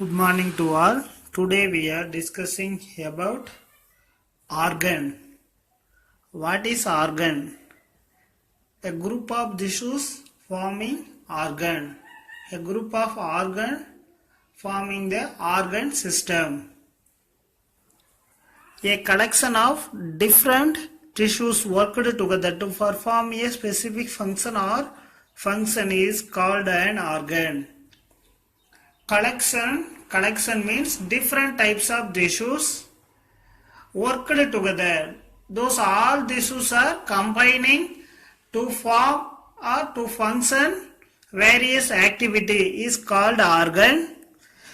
Good morning to all. Today we are discussing about organ. What is organ? A group of tissues forming organ. A group of organ forming the organ system. A collection of different tissues worked together to perform a specific function or function is called an organ. Collection means different types of tissues worked together. Those all tissues are combining to form or to function various activity is called organ.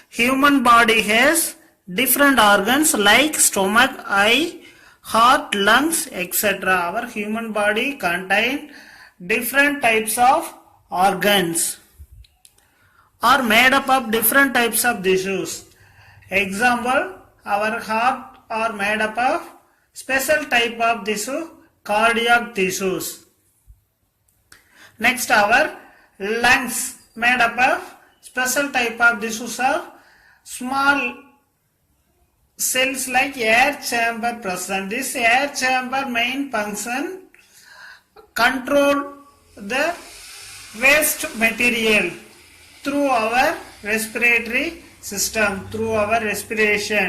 Human body has different organs like stomach, eye, heart, lungs, etc. Our human body contain different types of organs are made up of different types of tissues. Example, our heart are made up of special type of tissue, cardiac tissues. Next, our lungs made up of special type of tissues of small cells like air chamber present. This air chamber main function control the waste material through our respiratory system, through our respiration.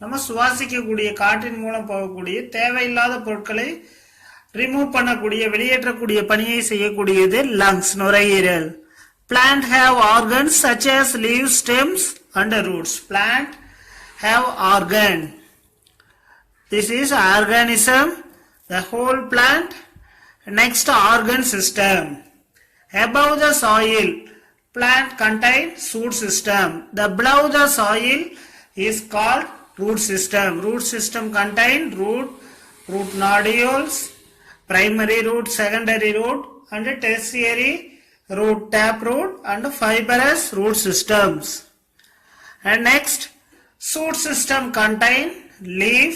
நம்ம சுவாசிக்கக்கூடிய காற்றின் மூலம் போகக்கூடிய தேவையில்லாத பொருட்களை remove பண்ணக்கூடிய வெளியேற்றக்கூடிய பணியை செய்யக்கூடியது லங்ஸ், நுரையீரல். Plant have organs such as leaves, stems and roots. Plant have organ. This is organism, the whole plant. Next, organ system. Above the soil, plant contains root system. The below the soil is called root system. Root system contain root nodules, primary root, secondary root and tertiary root, taproot and fibrous root systems. And next, shoot system contain leaf,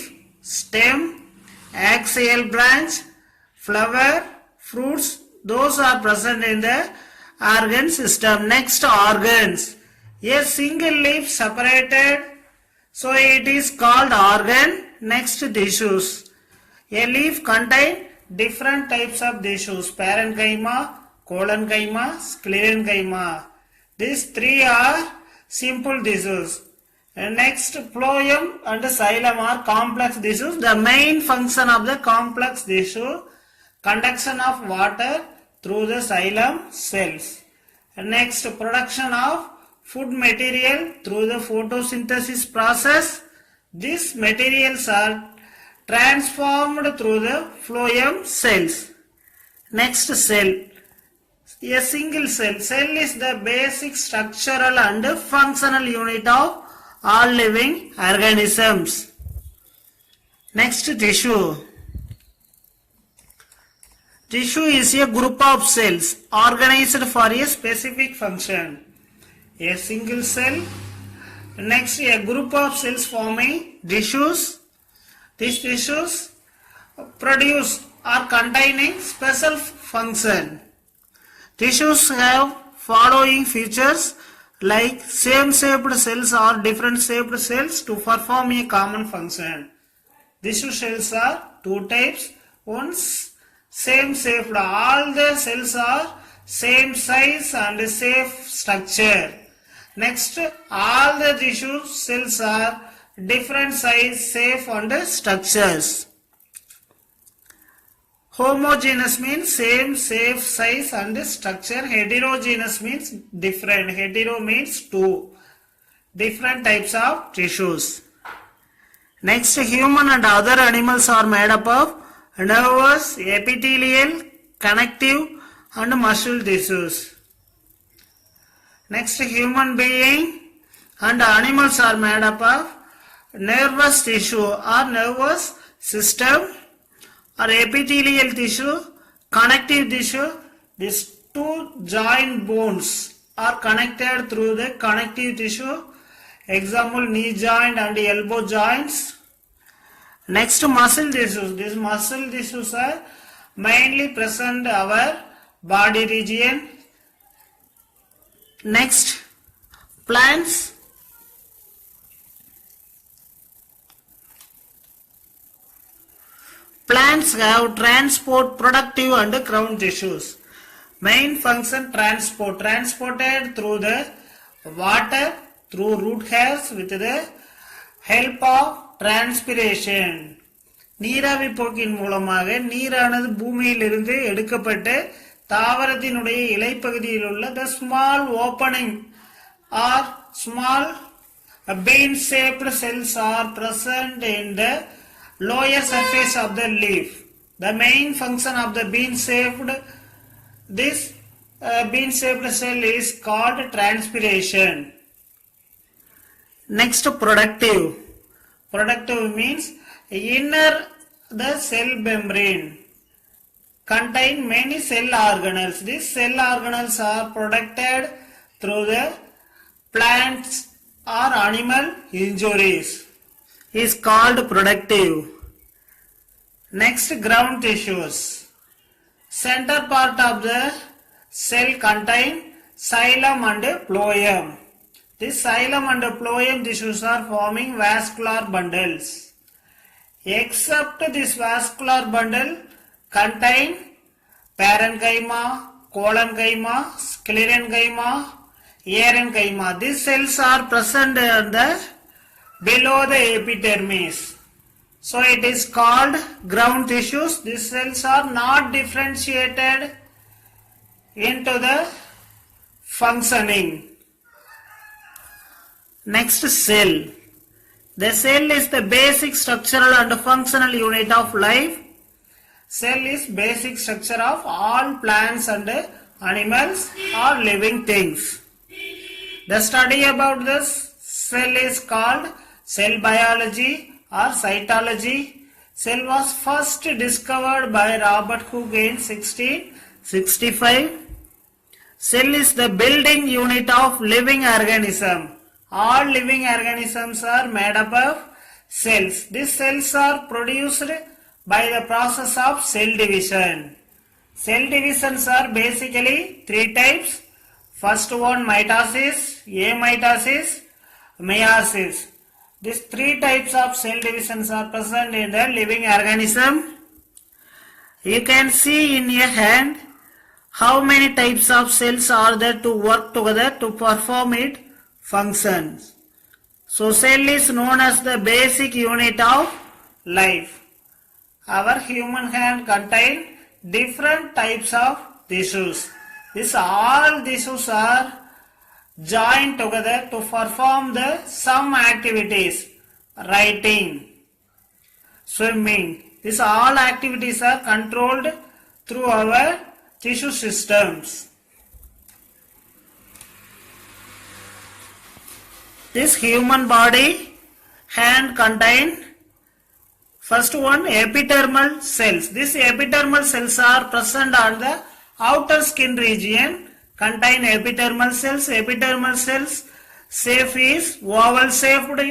stem, axial branch, flower, fruits. Those are present in the organ system. Next, organs. A single leaf separated, so it is called organ. Next, tissues. A leaf contains different types of tissues: parenchyma, collenchyma, sclerenchyma. These three are simple tissues. And next, phloem and xylem are complex tissues. The main function of the complex tissue, conduction of water through the xylem cells. And next, production of food material through the photosynthesis process. These materials are transformed through the phloem cells. Next, cell. A single cell. Cell is the basic structural and functional unit of all living organisms. Next, tissue. Tissue is a group of cells organized for a specific function. A single cell. Next, a group of cells forming tissues. These tissues produce or containing special function. Tissues have following features like same-shaped cells or different shaped cells to perform a common function. Tissue cells are two types. One, same shaped. All the cells are same size and same structure. Next, all the tissue cells are different size, shape and structures. Homogeneous means same shape, size and structure. Heterogeneous means different. Hetero means two. Different types of tissues. Next, human and other animals are made up of nervous, epithelial, connective and muscle tissues. Next, human being and animals are made up of nervous tissue or nervous system or epithelial tissue, connective tissue. These two joint bones are connected through the connective tissue. Example, knee joint and elbow joints. Next, muscle tissues. These muscle tissues are mainly present our body region. Next, plants plants have transport, productive and ground tissues. Main function transport, transported through the water, through root hairs with the help of transpiration. நீராவி போக்கின் மூலமாக நீரானது பூமியிலிருந்து எடுக்கப்பட்டு தாவரத்தினுடைய இலைப்பகுதியில் உள்ள the small opening or small bean shaped cells are present in the lower surface of the leaf. The main function of the bean shaped cell is called transpiration. Next, productive. Productive means inner the cell membrane contain many cell organelles. These cell organelles are protected through the plants or animal injuries. Is called productive. Next, ground tissues. Center part of the cell contain xylem and phloem. This xylem and phloem tissues are forming vascular bundles. Except this vascular bundle contain parenchyma, collenchyma, sclerenchyma, parenchyma. These cells are present below the epidermis. So it is called ground tissues. These cells are not differentiated into the functioning. Next, cell. The cell is the basic structural and functional unit of life. Cell is basic structure of all plants and animals or living things. The study about this cell is called cell biology or cytology. Cell was first discovered by Robert Hooke in 1665. Cell is the building unit of living organism. All living organisms are made up of cells. These cells are produced by the process of cell division. Cell divisions are basically three types. First one, mitosis, amitosis, meiosis. These three types of cell divisions are present in the living organism. You can see in your hand how many types of cells are there to work together to perform its functions. So cell is known as the basic unit of life. Our human hand contains different types of tissues. All tissues are joined together to perform some activities. Writing, swimming. These all activities are controlled through our tissue systems. This human body hand contain first one, epidermal cells. These epidermal cells are present on the outer skin region. Contain epidermal cells. Epidermal cells shape is oval shaped.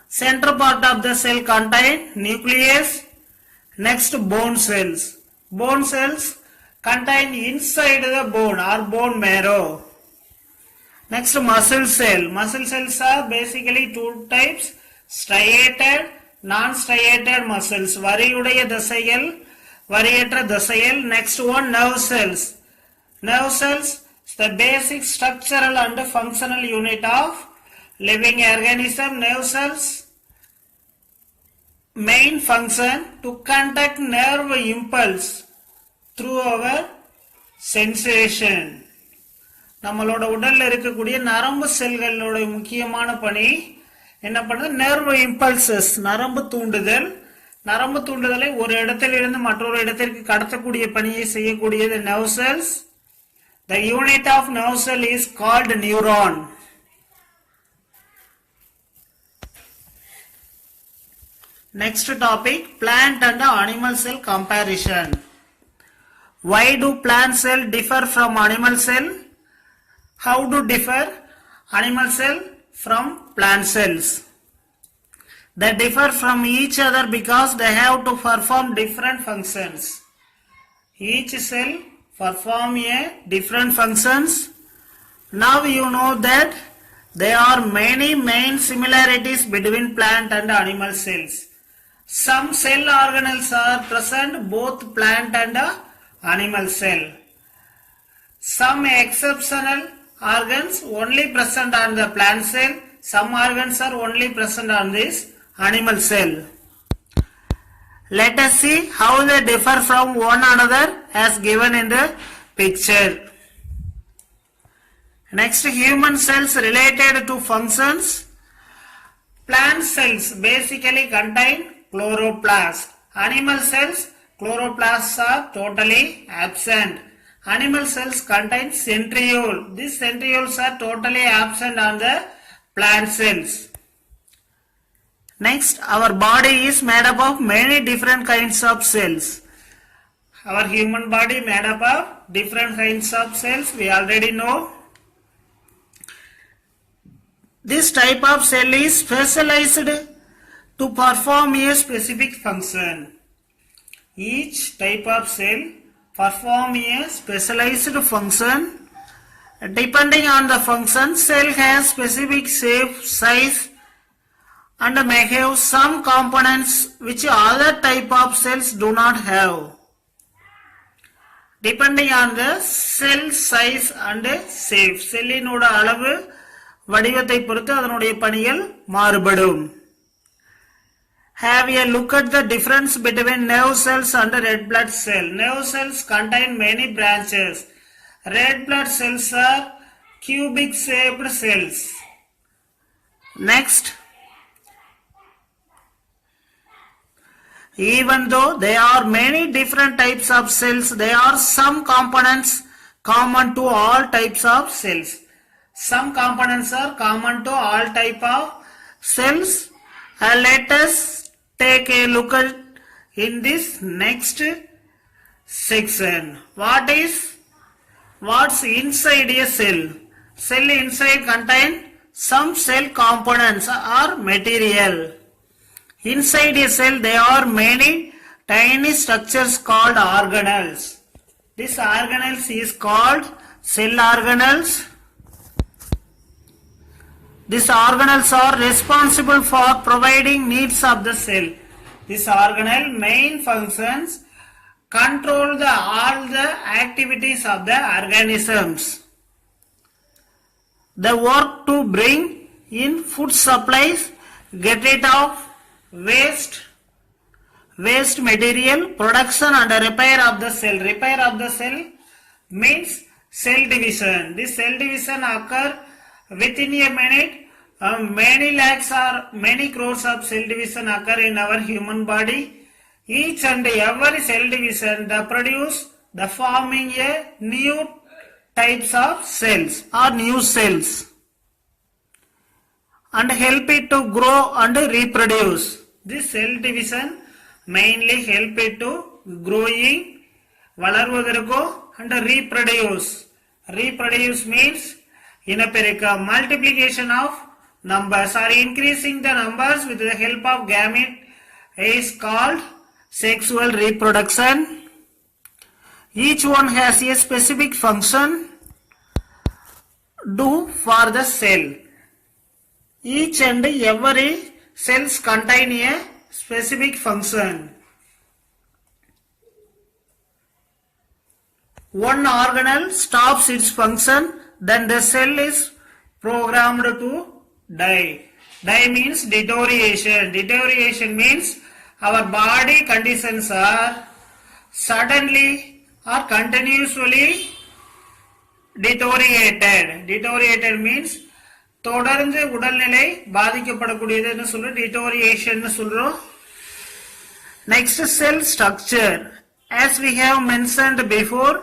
Center part of the cell contain nucleus. Next, bone cells. Bone cells contain inside the bone or bone marrow. Next, muscle cell. Muscle cells are basically two types, striated, non-striated muscles. Variyudaya dasaiyal, variyatra dasaiyal. Next one, nerve cells. Nerve cells is the basic structural and functional unit of living organism. Nerve cells main function to conduct nerve impulse through our sensation. நம்மளோட உடல்ல இருக்கக்கூடிய நரம்பு செல்களோட முக்கியமான பணி என்ன பண்ணுது? Nerve impulses, நரம்பு தூண்டுதல். நரம்பு தூண்டுதலை ஒரு இடத்திலிருந்து மற்றொரு இடத்திற்கு கடத்தக்கூடிய பணியை செய்யக்கூடியது nerve cells. The unit of nerve cell is called neuron. Next topic, plant and animal cell comparison. Why do plant cell differ from animal cell? How do differ animal cell from plant cells? They differ from each other because they have to perform different functions. Each cell perform different functions. Now you know that there are many main similarities between plant and animal cells. Some cell organelles are present both plant and animal cell. Some exceptional organs only present on the plant cell. Some organs are only present on this animal cell. Let us see how they differ from one another as given in the picture. Next, human cells related to functions. Plant cells basically contain chloroplast. Animal cells, chloroplasts are totally absent. Animal cells contain centriole. These centrioles are totally absent on the plant cells. Next, our body is made up of many different kinds of cells. Our human body made up of different kinds of cells. We already know. This type of cell is specialized to perform a specific function. Each type of cell perform a specialized function. Depending on the function, cell has specific shape, size, and may have some components which other type of cells do not have. Depending on the cell size and shape, செல்லினோட அளவு வடிவத்தை பொறுத்து அதனுடைய பணிகள் மாறுபடும். Have a look at the difference between nerve cells and red blood cell. Nerve cells contain many branches. Red blood cells are cubic shaped cells. Next, even though there are many different types of cells, there are some components common to all types of cells. Some components are common to all type of cells. Let us take a look at in this next section. What's inside a cell? Cell inside contain some cell components or material. Inside a cell there are many tiny structures called organelles. This organelles is called cell organelles. These organelles are responsible for providing needs of the cell. This organelle main functions control all the activities of the organisms. They work to bring in food supplies, get rid of waste material, production and repair of the cell. Repair of the cell means cell division. This cell division occur within a minute. Many lakhs or many crores of cell division occur in our human body. Each and every cell division they produce the forming a new types of cells or new cells and help it to grow and reproduce. This cell division mainly help it to growing, வளர்வதற்கோ and reproduce. Reproduce means இனப்பெருக்கம், multiplication of numbers or increasing the numbers with the help of gamete is called sexual reproduction. Each one has a specific function do for the cell. Each and every cells contain a specific function. One organelle stops its function, then the cell is programmed to die. Die means deterioration. Deterioration means our body conditions are suddenly or continuously deteriorated. Deteriorated means தொடர்ந்து உடல்நிலை பாதிக்கப்படக்கூடியதுன்னு சொல்றோம், deterioration சொல்றோம். Next, cell structure. As we have mentioned before,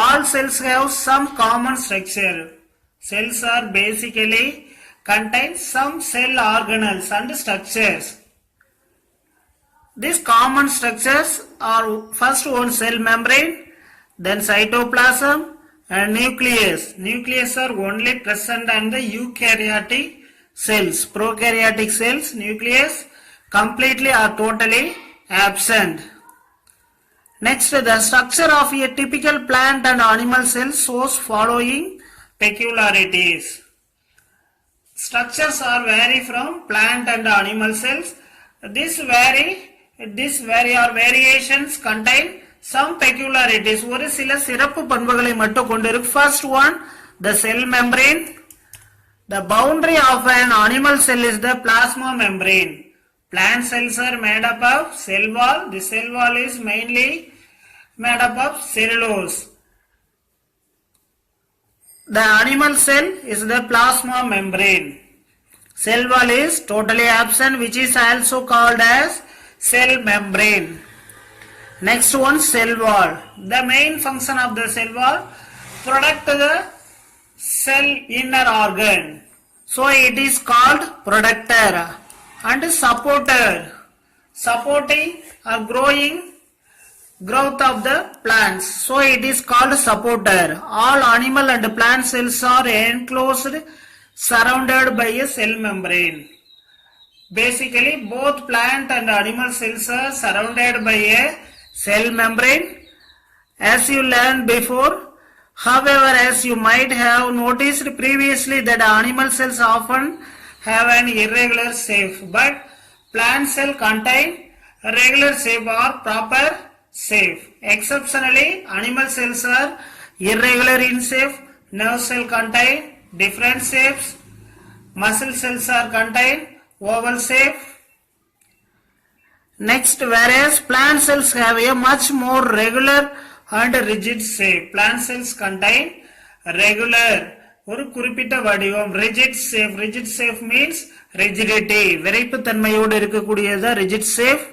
all cells have some common structure. Cells are basically contain some cell organelles and structures. These common structures are first one cell membrane, then cytoplasm and nucleus. Nucleus are only present on the eukaryotic cells. Prokaryotic cells, nucleus completely or totally absent. Next, the structure of a typical plant and animal cell shows following peculiarities. Structures are vary from plant and animal cells. This vary or variations contain some peculiarities. ஒரு சில சிறப்பு பண்புகளை மட்டும் கொண்டிருக்கு. First one, the cell membrane. The boundary of an animal cell is the plasma membrane. Plant cells are made up of cell wall. The cell wall is mainly made up of cellulose. The animal cell is the plasma membrane. Cell wall is totally absent, which is also called as cell membrane. Next one, cell wall. The main function of the cell wall, protect the cell inner organ. So it is called protector and supporter, supporting or growth of the plants. So it is called supporter. All animal and plant cells are enclosed, surrounded by a cell membrane. Basically, both plant and animal cells are surrounded by a cell membrane, as you learned before. However, as you might have noticed previously that animal cells often have an irregular shape, but plant cell contain regular shape or proper shape. Exceptionally, animal cells are irregular in shape. Nerve cell contain different shapes. Muscle cells are contain oval shape. Next, whereas plant cells have a much more regular and rigid shape. Plant cells contain regular, ஒரு குறிப்பிட்ட வடிவம், rigid shape. Rigid shape means rigidity, விறைப்பு தன்மையோடு இருக்கக்கூடியது rigid shape.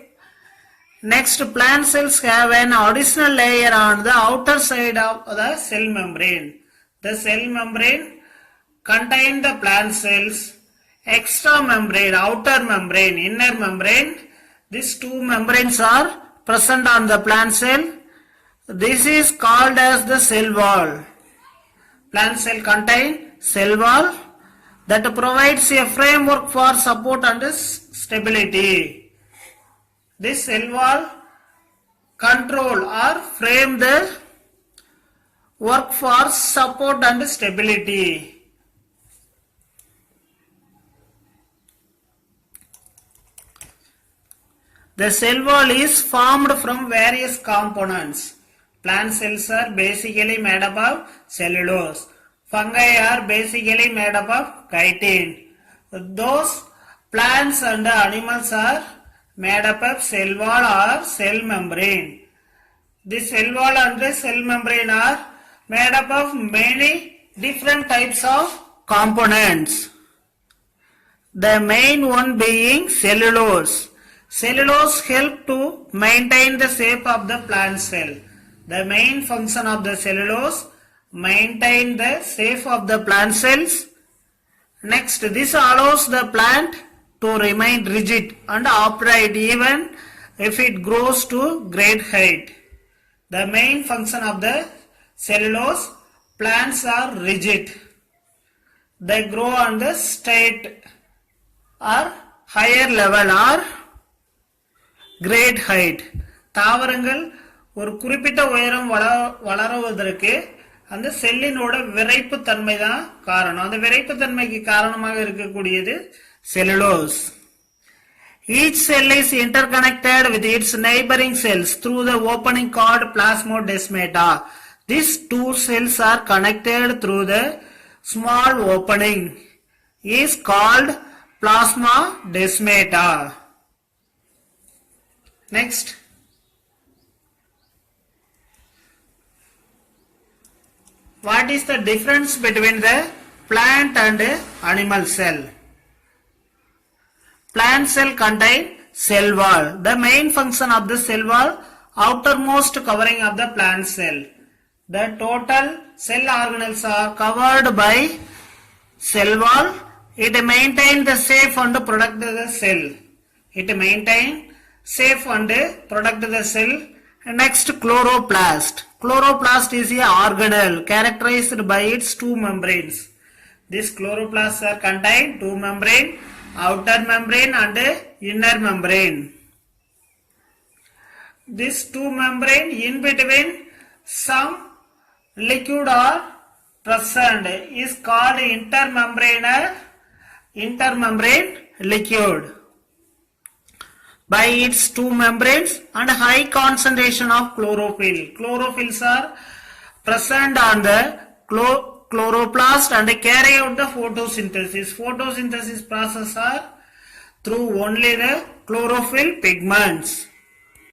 Next, plant cells have an additional layer on the outer side of the cell membrane. The cell membrane contain the plant cells, extra membrane, outer membrane, inner membrane. These two membranes are present on the plant cell. This is called as the cell wall. Plant cell contain cell wall that provides a framework for support and stability. This cell wall control or frame the work for support and stability. The cell wall is formed from various components. Plant cells are basically made up of cellulose. Fungi are basically made up of chitin. Those plants and animals are made up of cell wall or cell membrane. The cell wall and the cell membrane are made up of many different types of components. The main one being cellulose. Cellulose help to maintain the shape of the plant cell. The main function of the cellulose, maintain the shape of the plant cells. Next, this allows the plant to remain rigid and upright even if it grows to great height. The main function of the cellulose, plants are rigid. They grow on the straight or higher level or great height. தாவரங்கள் ஒரு குறிப்பிட்ட உயரம் வளருவதற்கு அந்த செல்லினோட விறைப்பு தன்மை தான் காரணம். அந்த விறைப்பு தன்மைக்கு காரணமாக இருக்கக்கூடியது cellulose. Each cell is interconnected with its neighboring cells through the opening called plasmodesmata. These two cells are connected through the small opening is called plasmodesmata. Next, what is the difference between the plant and animal cell? Plant cell contain cell wall. The main function of the cell wall, outermost covering of the plant cell. The total cell organelles are covered by cell wall. It maintains the shape and protect the cell. It maintains shape and protect the cell. Next, chloroplast. Chloroplast is a organelle characterized by its two membranes. These chloroplasts are contain two membrane, outer membrane and inner membrane. This two membrane in between some liquid are present is called intermembrane liquid. by its two membranes and high concentration of chlorophyll. Chlorophylls are present on the chloroplast and carry out the photosynthesis. Photosynthesis process are through only the chlorophyll pigments.